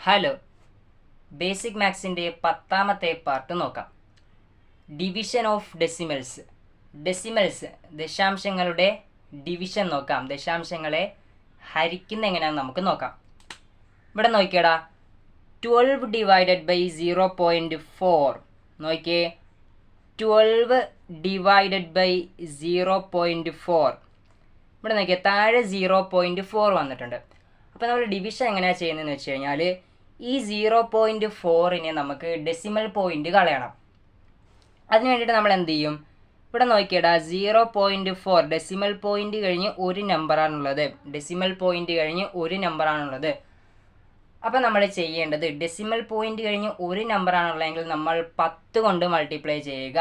Hello, basic മാത്സിൻ്റെ 10ാമത്തെ part നോക്കാം. Division of decimals. ദശാംശങ്ങളുടെ ഡിവിഷൻ നോക്കാം. ദശാംശങ്ങളെ ഹരിക്കുന്ന എങ്ങനെയാണെന്ന് നമുക്ക് നോക്കാം. ഇവിടെ നോക്കിയടാ, 12 ഡിവൈഡഡ് ബൈ 0.4. നോക്കിയേ, 12 ഡിവൈഡഡ് ബൈ 0.4. ഇവിടെ നോക്കിയാൽ താഴെ 0.4 വന്നിട്ടുണ്ട്. അപ്പോൾ നമ്മൾ ഡിവിഷൻ എങ്ങനെയാണ് ചെയ്യുന്നതെന്ന് വെച്ച് കഴിഞ്ഞാൽ, ഈ 0.4നെ നമുക്ക് ഡെസിമൽ പോയിന്റ് കളയണം. അതിന് വേണ്ടിയിട്ട് നമ്മൾ എന്ത് ചെയ്യും? ഇവിടെ നോക്കിയടാ, 0.4 ഡെസിമൽ പോയിന്റ് കഴിഞ്ഞ് ഒരു നമ്പറാണുള്ളത്. അപ്പം നമ്മൾ ചെയ്യേണ്ടത്, ഡെസിമൽ പോയിന്റ് കഴിഞ്ഞ് ഒരു നമ്പറാണുള്ളതെങ്കിൽ നമ്മൾ 10 കൊണ്ട് മൾട്ടിപ്ലൈ ചെയ്യുക.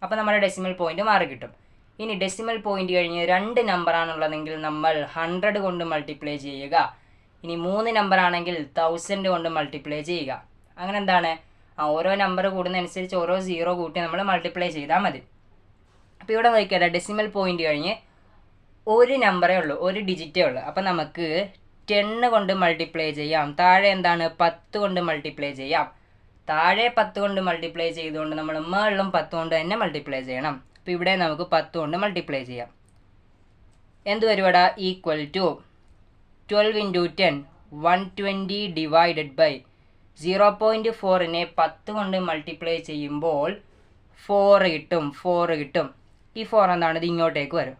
അപ്പോൾ നമ്മുടെ ഡെസിമൽ പോയിന്റ് മാറി കിട്ടും. ഇനി ഡെസിമൽ പോയിന്റ് കഴിഞ്ഞ് 2 നമ്പറാണുള്ളതെങ്കിൽ നമ്മൾ 100 കൊണ്ട് മൾട്ടിപ്ലൈ ചെയ്യുക. ഇനി 3 നമ്പറാണെങ്കിൽ 1000 കൊണ്ട് മൾട്ടിപ്ലൈ ചെയ്യുക. അങ്ങനെ എന്താണ്, ഓരോ നമ്പർ കൂടുന്നതനുസരിച്ച് ഓരോ 0 കൂട്ടി നമ്മൾ മൾട്ടിപ്ലൈ ചെയ്താൽ മതി. അപ്പോൾ ഇവിടെ നോക്കിയാൽ ഡെസിമൽ പോയിന്റ് കഴിഞ്ഞ് ഒരു നമ്പറേ ഉള്ളൂ, ഒരു ഡിജിറ്റേ ഉള്ളൂ. അപ്പോൾ നമുക്ക് 10 കൊണ്ട് മൾട്ടിപ്ലൈ ചെയ്യാം. താഴെ എന്താണ്, 10 കൊണ്ട് മൾട്ടിപ്ലൈ ചെയ്യാം. താഴെ 10 കൊണ്ട് മൾട്ടിപ്ലൈ ചെയ്തുകൊണ്ട് നമ്മൾ മുകളിലും 10 കൊണ്ട് തന്നെ മൾട്ടിപ്ലൈ ചെയ്യണം. അപ്പോൾ ഇവിടെ നമുക്ക് 10 കൊണ്ട് മൾട്ടിപ്ലൈ ചെയ്യാം. എന്ത് വരുവാടാ? Equal to 12 into 10 120 divided by 0.4നെ 10 കൊണ്ട് മൾട്ടിപ്ലൈ ചെയ്യുമ്പോൾ 4 കിട്ടും. ഈ 4 എന്താണ്, ഇത് ഇങ്ങോട്ടേക്ക് വരും.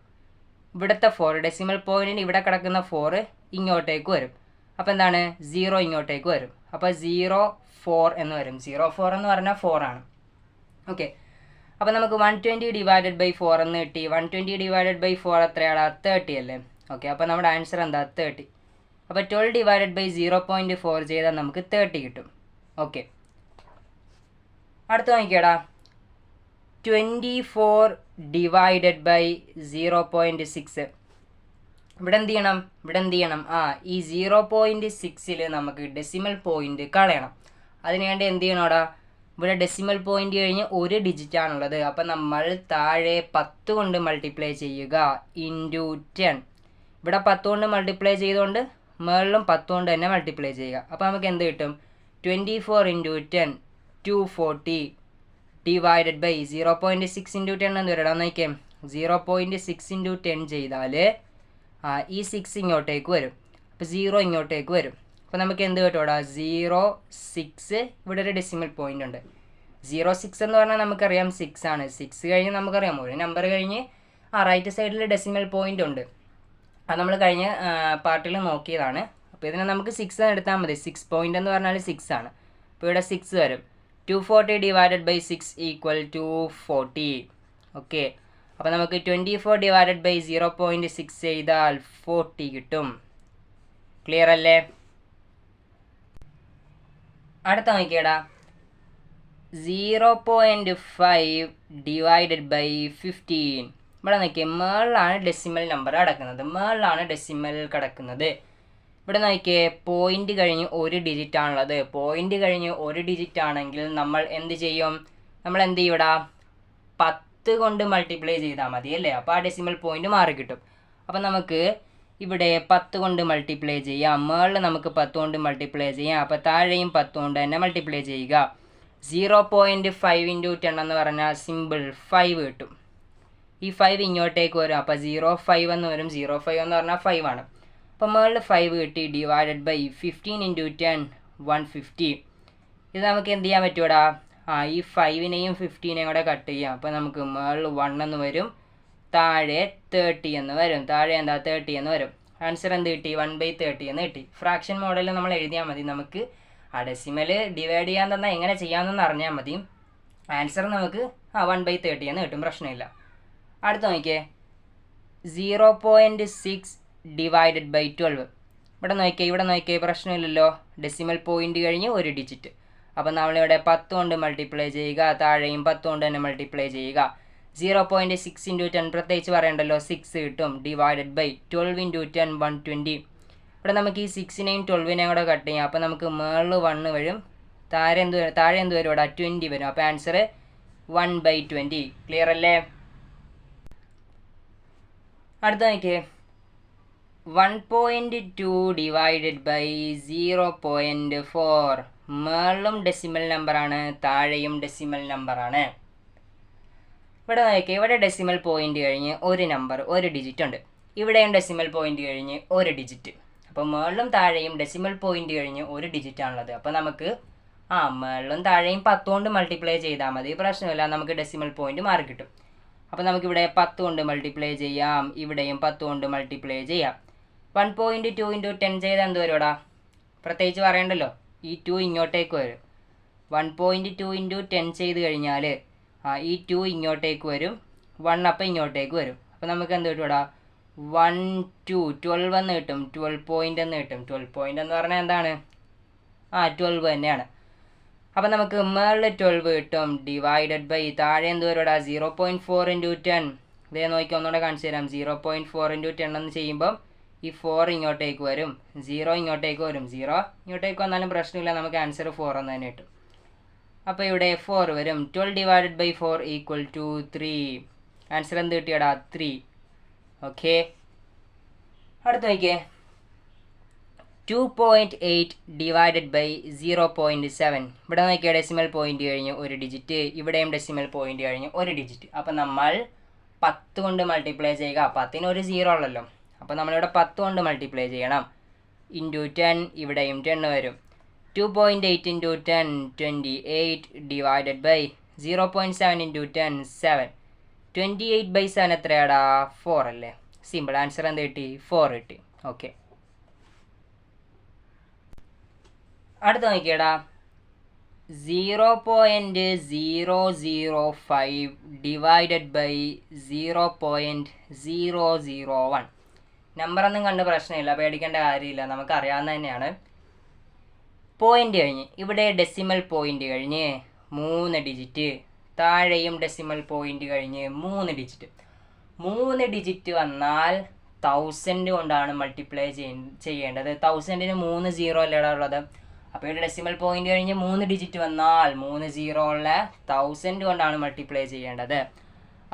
ഇവിടുത്തെ 4 ഡെസിമൽ പോയിന്റിന് ഇവിടെ കിടക്കുന്ന 4 ഇങ്ങോട്ടേക്ക് വരും. അപ്പോൾ എന്താണ്, 0 ഇങ്ങോട്ടേക്ക് വരും. അപ്പോൾ 0.4 എന്ന് വരും. 0.4 എന്ന് പറഞ്ഞാൽ 4 ആണ്. ഓക്കെ, അപ്പോൾ നമുക്ക് 120 ഡിവൈഡഡ് ബൈ 4 എന്ന് കിട്ടി. 120 ഡിവൈഡഡ് ബൈ 4 എത്രയാണ്? 30 അല്ലേ? ഓക്കെ, അപ്പോൾ നമ്മുടെ ആൻസർ എന്താ? 30. അപ്പോൾ 12 ഡിവൈഡഡ് ബൈ 0.4 ചെയ്താൽ നമുക്ക് 30 കിട്ടും. ഓക്കെ, അടുത്ത് നോക്കിയാടാ, 24 ഡിവൈഡഡ് ബൈ 0.6. ഇവിടെ എന്ത് ചെയ്യണം? ഈ 0.6ൽ നമുക്ക് ഡെസിമൽ പോയിന്റ് കളയണം. അതിനുവേണ്ടി എന്ത് ചെയ്യണോടാ, ഇവിടെ ഡെസിമൽ പോയിന്റ് കഴിഞ്ഞ് ഒരു ഡിജിറ്റ് ആണുള്ളത്. അപ്പം നമ്മൾ താഴെ 10 കൊണ്ട് മൾട്ടിപ്ലൈ ചെയ്യുക ഇൻറ്റു 10. ഇവിടെ 10 കൊണ്ട് മൾട്ടിപ്ലൈ ചെയ്തുകൊണ്ട് മുകളിലും 10 കൊണ്ട് തന്നെ മൾട്ടിപ്ലൈ ചെയ്യുക. അപ്പോൾ നമുക്ക് എന്ത് കിട്ടും? 24 ഇൻറ്റു 10 240 ഡിവൈഡഡ് ബൈ 0.6 ഇൻറ്റു 10 എന്ന് വരണം. നോക്കിയാൽ 0.6 ഇൻറ്റു 10 ചെയ്താൽ ഈ 6 ഇങ്ങോട്ടേക്ക് വരും. അപ്പോൾ 0 ഇങ്ങോട്ടേക്ക് വരും. അപ്പോൾ നമുക്ക് എന്ത് കിട്ടുമോടാ? 0.6. ഇവിടെ ഒരു ഡെസിമൽ പോയിന്റ് ഉണ്ട്. 0.6 എന്ന് പറഞ്ഞാൽ നമുക്കറിയാം 6 ആണ്. 6 കഴിഞ്ഞ് നമുക്കറിയാം ഒരു നമ്പർ കഴിഞ്ഞ് റൈറ്റ് സൈഡിൽ ഡെസിമൽ പോയിന്റ് ഉണ്ട്. അത് നമ്മൾ കഴിഞ്ഞ പാർട്ടിൽ നോക്കിയതാണ്. അപ്പോൾ ഇതിനെ നമുക്ക് 6 എന്ന് എടുത്താൽ മതി. 6 പോയിന്റ് എന്ന് പറഞ്ഞാൽ 6 ആണ്. അപ്പോൾ ഇവിടെ 6 വരും. 240 divided by 6 equal to 40. Okay, അപ്പോൾ നമുക്ക് 24 ഡിവൈഡഡ് ബൈ 0.6 ചെയ്താൽ 40 കിട്ടും. ക്ലിയർ അല്ലേ? അടുത്ത നോക്കിയടാ, 0.5 ഡിവൈഡഡ് ബൈ 15. ഇവിടെ നോക്കിയാൽ മേളിലാണ് ഡെസിമൽ നമ്പർ കിടക്കുന്നത്. ഇവിടെ നോക്കിയേ, പോയിന്റ് കഴിഞ്ഞ് ഒരു ഡിജിറ്റ് ആണുള്ളത്. പോയിന്റ് കഴിഞ്ഞ് ഒരു ഡിജിറ്റ് ആണെങ്കിൽ നമ്മൾ എന്ത് ചെയ്യും? ഇവിടെ 10 കൊണ്ട് മൾട്ടിപ്ലൈ ചെയ്താൽ മതി അല്ലേ? അപ്പോൾ ആ ഡെസിമൽ പോയിന്റ് മാറി കിട്ടും. അപ്പം നമുക്ക് ഇവിടെ 10 കൊണ്ട് മൾട്ടിപ്ലൈ ചെയ്യാം. മുകളിൽ നമുക്ക് 10 കൊണ്ട് മൾട്ടിപ്ലൈ ചെയ്യാം. അപ്പോൾ താഴെയും 10 കൊണ്ട് തന്നെ മൾട്ടിപ്ലൈ ചെയ്യുക. 0.5 ഇൻറ്റു 10 എന്ന് പറഞ്ഞാൽ സിമ്പിൾ 5 കിട്ടും. ഈ 5 ഇങ്ങോട്ടേക്ക് വരും. അപ്പോൾ 0.5 എന്ന് വരും. 0.5 എന്ന് പറഞ്ഞാൽ 5 ആണ്. അപ്പോൾ മുകളിൽ 5 കിട്ടി. Divided by 15 into 10 150. ഇത് നമുക്ക് എന്ത് ചെയ്യാൻ പറ്റൂടാ? ഈ 5നെയും 15നെയും കൂടെ കട്ട് ചെയ്യാം. അപ്പോൾ നമുക്ക് മുകളിൽ 1 എന്ന് വരും, താഴെ 30 എന്ന് വരും. താഴെ എന്താ? 30 എന്ന് വരും. ആൻസർ എന്ത് കിട്ടി? 1/30 എന്ന് കിട്ടി. ഫ്രാക്ഷൻ മോഡലിൽ നമ്മൾ എഴുതിയാൽ മതി. നമുക്ക് ഡെസിമൽ ഡിവൈഡ് ചെയ്യാൻ തന്നാൽ എങ്ങനെ ചെയ്യാമെന്ന് അറിഞ്ഞാൽ മതി. ആൻസർ നമുക്ക് 1/30 എന്ന് കിട്ടും. പ്രശ്നമില്ല. അടുത്ത് നോക്കിയേ, 0.6 ഡിവൈഡഡ് ബൈ 12. ഇവിടെ നോക്കിയേ പ്രശ്നമില്ലല്ലോ. ഡെസിമൽ പോയിന്റ് കഴിഞ്ഞ് ഒരു ഡിജിറ്റ്. അപ്പം നമ്മളിവിടെ 10 കൊണ്ട് മൾട്ടിപ്ലൈ ചെയ്യുക. താഴെയും 10 കൊണ്ട് തന്നെ മൾട്ടിപ്ലൈ ചെയ്യുക. 0.6 ഇൻറ്റു 10 പ്രത്യേകിച്ച് പറയണ്ടല്ലോ, 6 കിട്ടും. Divided by 12 into 10 120. ഇവിടെ നമുക്ക് ഈ 6നെയും 12നെയും കൂടെ കട്ട് ചെയ്യാം. അപ്പോൾ നമുക്ക് മുകളിൽ 1 വരും, താഴെ എന്ത് വരും? ഇവിടെ 20 വരും. അപ്പോൾ ആൻസർ 1/20. ക്ലിയർ അല്ലേ? അടുത്ത നോക്കിയേ, 1.2 ഡിവൈഡഡ് ബൈ 0.4. മേളിലും ഡെസിമൽ നമ്പറാണ്, താഴെയും ഡെസിമൽ നമ്പറാണ്. ഇവിടെ നോക്കിയാൽ ഇവിടെ ഡെസിമൽ പോയിന്റ് കഴിഞ്ഞ് ഒരു നമ്പർ, ഒരു ഡിജിറ്റ് ഉണ്ട്. ഇവിടെയും ഡെസിമൽ പോയിന്റ് കഴിഞ്ഞ് ഒരു ഡിജിറ്റ്. അപ്പോൾ മേളിലും താഴെയും ഡെസിമൽ പോയിന്റ് കഴിഞ്ഞ് ഒരു ഡിജിറ്റ് ആണുള്ളത്. അപ്പോൾ നമുക്ക് മേളിലും താഴെയും 10 കൊണ്ട് മൾട്ടിപ്ലൈ ചെയ്താൽ മതി, പ്രശ്നമില്ല, നമുക്ക് ഡെസിമൽ പോയിന്റ് മാറി കിട്ടും. അപ്പോൾ നമുക്കിവിടെ 10 കൊണ്ട് മൾട്ടിപ്ലൈ ചെയ്യാം, ഇവിടെയും 10 കൊണ്ട് മൾട്ടിപ്ലൈ ചെയ്യാം. 1.2 × 10 ചെയ്താൽ എന്ത് വരുമോടാ? പ്രത്യേകിച്ച് പറയണ്ടല്ലോ, ഈ 2 ഇങ്ങോട്ടേക്ക് വരും. 1.2 × 10 ചെയ്ത് കഴിഞ്ഞാൽ ഈ 2 ഇങ്ങോട്ടേക്ക് വരും, 1 അപ്പം ഇങ്ങോട്ടേക്ക് വരും. അപ്പോൾ നമുക്ക് എന്ത് കിട്ടും? 1 2 12 എന്ന് കിട്ടും, 12 പോയിൻ്റ് എന്ന് കിട്ടും. 12 പോയിൻ്റ് എന്ന് പറഞ്ഞാൽ എന്താണ്? 12 തന്നെയാണ്. അപ്പം നമുക്ക് മേളിൽ 12 കിട്ടും, ഡിവൈഡഡ് ബൈ താഴെ എന്ത് വരും? 0.4 × 10. ഇതേ നോക്കി ഒന്നുകൂടെ കാണിച്ചു തരാം. 0.4 × 10 എന്ന് ചെയ്യുമ്പം ഈ 4 ഇങ്ങോട്ടേക്ക് വരും, 0 ഇങ്ങോട്ടേക്ക് വരും. 0 ഇങ്ങോട്ടേക്ക് വന്നാലും പ്രശ്നമില്ല, നമുക്ക് ആൻസർ 4 എന്ന് തന്നെ കിട്ടും. അപ്പോൾ ഇവിടെ 4 വരും. 12 ഡിവൈഡഡ് ബൈ 4 = 3. ആൻസർ എന്ത് കിട്ടിയടാ? 3. ഓക്കെ, അടുത്ത് നോക്കിയേ. 2.8 ഡിവൈഡഡ് ബൈ 0.7. ഇവിടെ നോക്കിയാൽ ഡെസിമൽ പോയിന്റ് കഴിഞ്ഞ് ഒരു ഡിജിറ്റ്, ഇവിടെയും ഡെസിമൽ പോയിന്റ് കഴിഞ്ഞ് ഒരു ഡിജിറ്റ്. അപ്പം നമ്മൾ 10 കൊണ്ട് മൾട്ടിപ്ലൈ ചെയ്യുക. 10ന് ഒരു 0 ഉള്ളല്ലോ, അപ്പോൾ നമ്മളിവിടെ 10 കൊണ്ട് മൾട്ടിപ്ലൈ ചെയ്യണം. ഇൻറ്റു 10, ഇവിടെയും 10 വരും. 2.8 × 10 28 ഡിവൈഡഡ് ബൈ 0.7 × 10 7. 28/7 എത്രയാടാ? 4 അല്ലേ? സിമ്പിൾ. ആൻസർ എന്ത് കിട്ടി? 4 കിട്ടി. ഓക്കെ, അടുത്ത് നോക്കിയടാ. 0.005 ഡിവൈഡഡ് ബൈ 0.001. നമ്പറൊന്നും കണ്ട് പ്രശ്നമില്ല, പേടിക്കേണ്ട കാര്യമില്ല, നമുക്കറിയാവുന്ന തന്നെയാണ്. പോയിന്റ് കഴിഞ്ഞ് ഇവിടെ ഡെസിമൽ പോയിന്റ് കഴിഞ്ഞ് 3 ഡിജിറ്റ്, താഴെയും ഡെസിമൽ പോയിന്റ് കഴിഞ്ഞ് 3 ഡിജിറ്റ്. 3 ഡിജിറ്റ് വന്നാൽ 1000 കൊണ്ടാണ് മൾട്ടിപ്ലൈ ചെയ്യേണ്ടത്. 1000ന് 3 0 അല്ലേടാ ഉള്ളത്. അപ്പോൾ ഇവിടെ ഡെസിമൽ പോയിന്റ് കഴിഞ്ഞ് 3 ഡിജിറ്റ് വന്നാൽ 3 0 ഉള്ള 1000 കൊണ്ടാണ് മൾട്ടിപ്ലൈ ചെയ്യേണ്ടത്.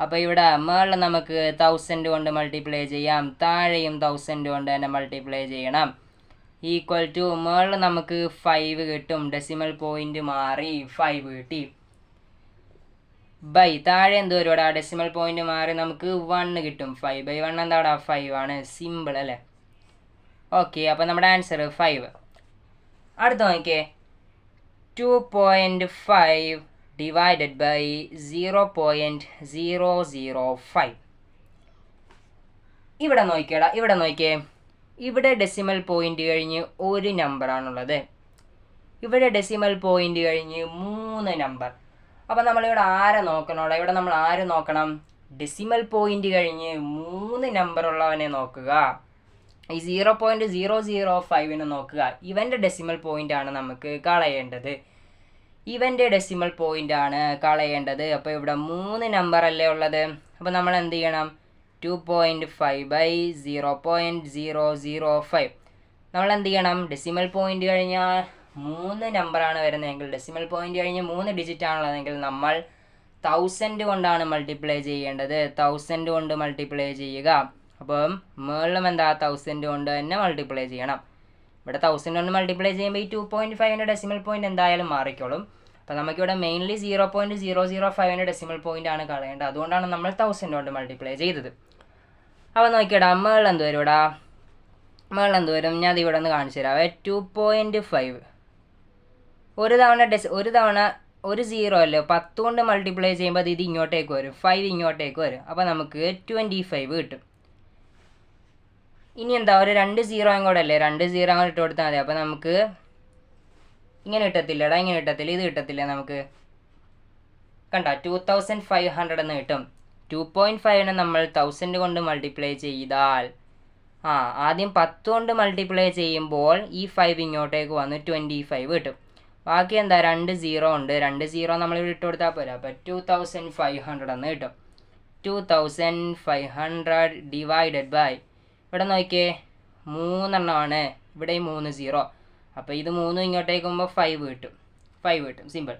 അപ്പോൾ ഇവിടെ മേളിൽ നമുക്ക് 1000 കൊണ്ട് മൾട്ടിപ്ലൈ ചെയ്യാം, താഴെയും 1000 കൊണ്ട് തന്നെ മൾട്ടിപ്ലൈ ചെയ്യണം. ഈക്വൽ ടു മേളിൽ നമുക്ക് 5 കിട്ടും, ഡെസിമൽ പോയിന്റ് മാറി 5 കിട്ടി. ബൈ താഴെ എന്ത് വരുവാടാ? ഡെസിമൽ പോയിന്റ് മാറി നമുക്ക് 1 കിട്ടും. 5/1 എന്താടാ? 5 ആണ്. സിമ്പിൾ അല്ലേ? ഓക്കെ, അപ്പോൾ നമ്മുടെ ആൻസർ 5. അടുത്ത നോക്കിയേ. 2.5 ഡിവൈഡഡ് ബൈ 0.005. ഇവിടെ നോക്കിയടാ, ഇവിടെ നോക്കിയേ. ഇവിടെ ഡെസിമൽ പോയിന്റ് കഴിഞ്ഞ് ഒരു നമ്പറാണുള്ളത്, ഇവിടെ ഡെസിമൽ പോയിന്റ് കഴിഞ്ഞ് 3 നമ്പർ. അപ്പം നമ്മളിവിടെ ആരെ നോക്കണോടാ? ഇവിടെ നമ്മൾ ആര് നോക്കണം? ഡെസിമൽ പോയിന്റ് കഴിഞ്ഞ് 3 നമ്പർ ഉള്ളവനെ നോക്കുക. ഈ 0.005നെ നോക്കുക. ഇവൻ്റെ ഡെസിമൽ പോയിന്റ് ആണ് നമുക്ക് കളയേണ്ടത്, ഇവൻ്റെ ഡെസിമൽ പോയിന്റ് ആണ് കളയേണ്ടത്. അപ്പോൾ ഇവിടെ 3 നമ്പർ അല്ലേ ഉള്ളത്. അപ്പോൾ നമ്മൾ എന്ത് ചെയ്യണം? 2.5 / 0.005. നമ്മൾ എന്ത് ചെയ്യണം? ഡെസിമൽ പോയിന്റ് കഴിഞ്ഞാൽ 3 നമ്പറാണ് വരുന്നതെങ്കിൽ, ഡെസിമൽ പോയിന്റ് കഴിഞ്ഞ് 3 ഡിജിറ്റ് ആണുള്ളതെങ്കിൽ നമ്മൾ 1000 കൊണ്ടാണ് മൾട്ടിപ്ലൈ ചെയ്യേണ്ടത്. 1000 കൊണ്ട് മൾട്ടിപ്ലൈ ചെയ്യുക. അപ്പം മേളിലും എന്താ? 1000 കൊണ്ട് തന്നെ മൾട്ടിപ്ലൈ ചെയ്യണം. ഇവിടെ 1000 കൊണ്ട് മൾട്ടിപ്ലൈ ചെയ്യുമ്പോൾ ഈ 2.5ൻ്റെ ഡെസിമൽ പോയിന്റ് എന്തായാലും മാറിക്കോളും. അപ്പോൾ നമുക്കിവിടെ മെയിൻലി 0.005ൻ്റെ ഡെസിമൽ പോയിന്റ് ആണ് കളയേണ്ടത്. അതുകൊണ്ടാണ് നമ്മൾ 1000 കൊണ്ട് മൾട്ടിപ്ലൈ ചെയ്തത്. അപ്പോൾ നോക്കിയടാ, മേളിൽ എന്ത് വരും? ഇവിടെ മേളിൽ എന്ത് വരും? ഞാൻ അത് ഇവിടെ ഒന്ന് കാണിച്ചു തരാം. 2.5 ഒരു തവണ ഒരു 0 അല്ലേ, 10 കൊണ്ട് മൾട്ടിപ്ലൈ ചെയ്യുമ്പോൾ ഇത് ഇങ്ങോട്ടേക്ക് വരും, 5 ഇങ്ങോട്ടേക്ക് വരും. അപ്പോൾ നമുക്ക് 25 കിട്ടും. ഇനി എന്താ? ഒരു 2 0 കൂടെ അല്ലേ, 2 0 അങ്ങോട്ട് ഇട്ട് കൊടുത്താൽ മതി. അപ്പോൾ നമുക്ക് ഇങ്ങനെ കിട്ടത്തില്ലടാ, ഇങ്ങനെ കിട്ടത്തില്ല, ഇത് കിട്ടത്തില്ല നമുക്ക്. കണ്ട 2500 എന്ന് കിട്ടും. 2.5നെ നമ്മൾ 1000 കൊണ്ട് മൾട്ടിപ്ലൈ ചെയ്താൽ ആദ്യം 10 കൊണ്ട് മൾട്ടിപ്ലൈ ചെയ്യുമ്പോൾ ഈ 5 ഇങ്ങോട്ടേക്ക് വന്ന് 25 കിട്ടും. ബാക്കി എന്താ? 2 0 ഉണ്ട്, 2 0 നമ്മളിവിടെ ഇട്ട് കൊടുത്താൽ പോരാ. അപ്പോൾ 2500 എന്ന് കിട്ടും. 2500 ഡിവൈഡഡ് ബൈ, ഇവിടെ നോക്കിയേ 3 എണ്ണമാണ്, ഇവിടെ 3 0. അപ്പോൾ ഇത് 3 ഇങ്ങോട്ടേക്ക് പോകുമ്പോൾ 5 കിട്ടും, 5 കിട്ടും. സിമ്പിൾ.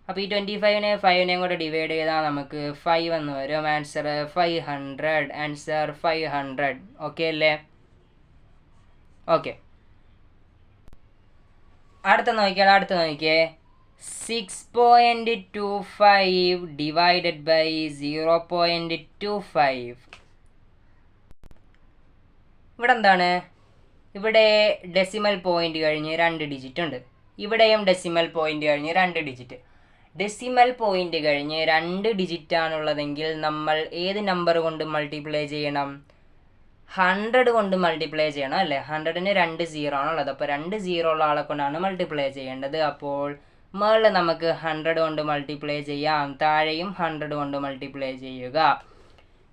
അപ്പോൾ ഈ 25നെയും കൂടെ ഡിവൈഡ് ചെയ്താൽ നമുക്ക് 5 എന്ന് വരും. ആൻസർ 500. ആൻസർ 500. ഓക്കെ അല്ലേ? ഓക്കെ, അടുത്ത നോക്കിയേ 6.25 ഡിവൈഡഡ് ബൈ 0.25. ഇവിടെ എന്താണ്? ഇവിടെ ഡെസിമൽ പോയിന്റ് കഴിഞ്ഞ് 2 ഡിജിറ്റ് ഉണ്ട്. ഇവിടെയും ഡെസിമൽ പോയിന്റ് കഴിഞ്ഞ് 2 ഡിജിറ്റ്. ഡെസിമൽ പോയിന്റ് കഴിഞ്ഞ് 2 ഡിജിറ്റ് ആണുള്ളതെങ്കിൽ നമ്മൾ ഏത് നമ്പർ കൊണ്ട് മൾട്ടിപ്ലൈ ചെയ്യണം? 100 കൊണ്ട് മൾട്ടിപ്ലൈ ചെയ്യണം അല്ലേ? 100-ന് 2 0 ആണുള്ളത്. അപ്പോൾ 2 0 ഉള്ള ആളെ കൊണ്ടാണ് മൾട്ടിപ്ലൈ ചെയ്യേണ്ടത്. അപ്പോൾ മുകളിൽ നമുക്ക് 100 കൊണ്ട് മൾട്ടിപ്ലൈ ചെയ്യാം, താഴെയും 100 കൊണ്ട് മൾട്ടിപ്ലൈ ചെയ്യുക.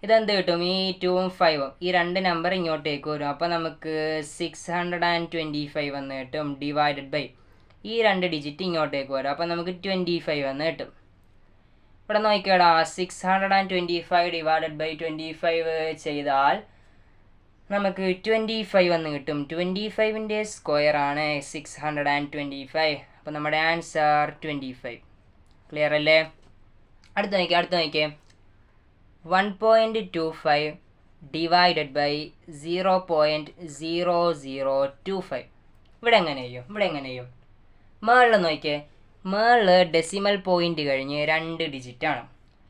ഇതെന്ത് കിട്ടും? ഈ 2ഉം 5ഉം ഈ 2 നമ്പർ ഇങ്ങോട്ടേക്ക് വരും. അപ്പോൾ നമുക്ക് 625 എന്ന് കിട്ടും. ഡിവൈഡഡ് ബൈ ഈ 2 ഡിജിറ്റ് ഇങ്ങോട്ടേക്ക് വരും. അപ്പോൾ നമുക്ക് 25 എന്ന് കിട്ടും. ഇവിടെ നോക്കിയാടാ, 625 ഡിവൈഡഡ് ബൈ 25 ചെയ്താൽ നമുക്ക് 25 എന്ന് കിട്ടും. 25ൻ്റെ സ്ക്വയർ ആണ് 625. അപ്പോൾ നമ്മുടെ ആൻസർ 25. ക്ലിയർ അല്ലേ? അടുത്ത് നോക്കിയേ 1.25 ഡിവൈഡഡ് ബൈ 0.0025. ഇവിടെ എങ്ങനെ ചെയ്യും? മേളിൽ നോക്കിയേ, മേളിൽ ഡെസിമൽ പോയിന്റ് കഴിഞ്ഞ് 2 ഡിജിറ്റാണ്.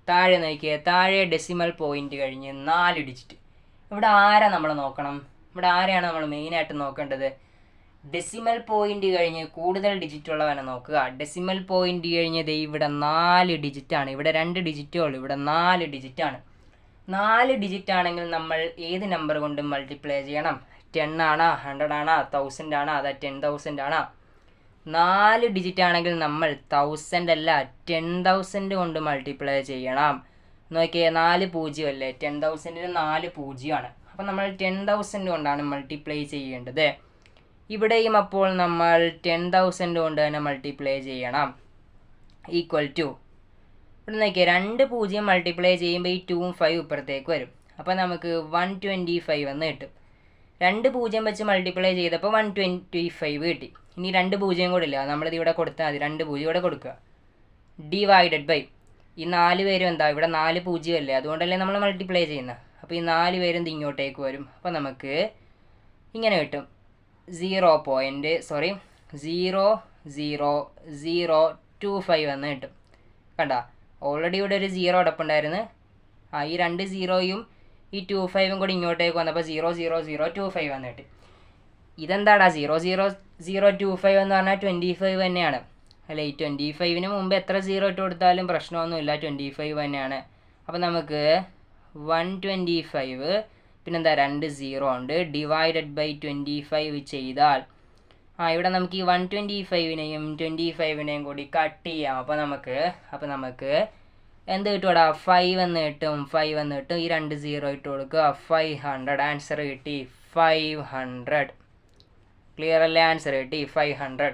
താഴെ ഡെസിമൽ പോയിന്റ് കഴിഞ്ഞ് 4 ഡിജിറ്റ്. ഇവിടെ ആരെയാണ് നമ്മൾ മെയിനായിട്ട് നോക്കേണ്ടത്? ഡെസിമൽ പോയിന്റ് കഴിഞ്ഞ് കൂടുതൽ ഡിജിറ്റ് ഉള്ളവനെ നോക്കുക. ഡെസിമൽ പോയിന്റ് കഴിഞ്ഞ് ഇവിടെ 4 ഡിജിറ്റാണ്. ഇവിടെ 2 ഡിജിറ്റേ ഉള്ളൂ, ഇവിടെ 4 ഡിജിറ്റാണ്. 4 ഡിജിറ്റ് ആണെങ്കിൽ നമ്മൾ ഏത് നമ്പർ കൊണ്ട് മൾട്ടിപ്ലൈ ചെയ്യണം? 10 ആണോ, 100 ആണോ, 1000 ആണോ, അതോ 10,000 ആണോ? 4 ഡിജിറ്റ് ആണെങ്കിൽ നമ്മൾ 1000 അല്ല 10,000 കൊണ്ട് മൾട്ടിപ്ലൈ ചെയ്യണം. നോക്കിയേ, 4 0 അല്ലേ? 10,000-ന് 4 0 ആണ്. അപ്പം നമ്മൾ 10,000 കൊണ്ടാണ് മൾട്ടിപ്ലൈ ചെയ്യേണ്ടത്. ഇവിടെയും അപ്പോൾ നമ്മൾ 10,000 കൊണ്ട് തന്നെ മൾട്ടിപ്ലൈ ചെയ്യണം. ഈക്വൽ ടു, ഇവിടെ നോക്കിയാൽ 2 0 മൾട്ടിപ്ലൈ ചെയ്യുമ്പോൾ ഈ 2ഉം 5ഉം ഇപ്പുറത്തേക്ക് വരും. അപ്പോൾ നമുക്ക് 125 എന്ന് കിട്ടും. 2 0 വെച്ച് മൾട്ടിപ്ലൈ ചെയ്തപ്പോൾ 125 കിട്ടി. ഇനി 2 0 കൂടെ ഇല്ല, നമ്മളിത് ഇവിടെ കൊടുത്താൽ മതി. 2 0 ഇവിടെ കൊടുക്കുക. ഡിവൈഡഡ് ബൈ ഈ 4 പേരും എന്താ? ഇവിടെ 4 0 അല്ലേ? അതുകൊണ്ടല്ലേ നമ്മൾ മൾട്ടിപ്ലൈ ചെയ്യുന്നത്. അപ്പോൾ ഈ 4 പേരും ഇങ്ങോട്ടേക്ക് വരും. അപ്പോൾ നമുക്ക് ഇങ്ങനെ കിട്ടും 0.0025 എന്ന് കിട്ടും. കണ്ട, ഓൾറെഡി ഇവിടെ ഒരു 0 അടപ്പുണ്ടായിരുന്നു. ഈ 2 0യും ഈ 25ഉം കൂടി ഇങ്ങോട്ടേക്ക് വന്നപ്പോൾ 0.0025 എന്ന് കിട്ടി. ഇതെന്താടാ 0.0025 എന്ന് പറഞ്ഞാൽ 25 തന്നെയാണ് അല്ലേ? ഈ 25-ന് മുമ്പ് എത്ര 0 ഇട്ട് കൊടുത്താലും പ്രശ്നമൊന്നുമില്ല, 25 തന്നെയാണ്. അപ്പോൾ നമുക്ക് 125 പിന്നെന്താ 2 0 ഉണ്ട് ഡിവൈഡഡ് ബൈ 25 ചെയ്താൽ ഇവിടെ നമുക്ക് ഈ 125-നെയും 25-നെയും കൂടി കട്ട് ചെയ്യാം. അപ്പോൾ നമുക്ക് എന്ത് കിട്ടുമടാ? 5 എന്ന് കിട്ടും. ഈ 2 0 ഇട്ട് കൊടുക്കുക. 500. ആൻസർ കിട്ടി 500. ക്ലിയർ അല്ലേ? ആൻസർ കിട്ടി 500.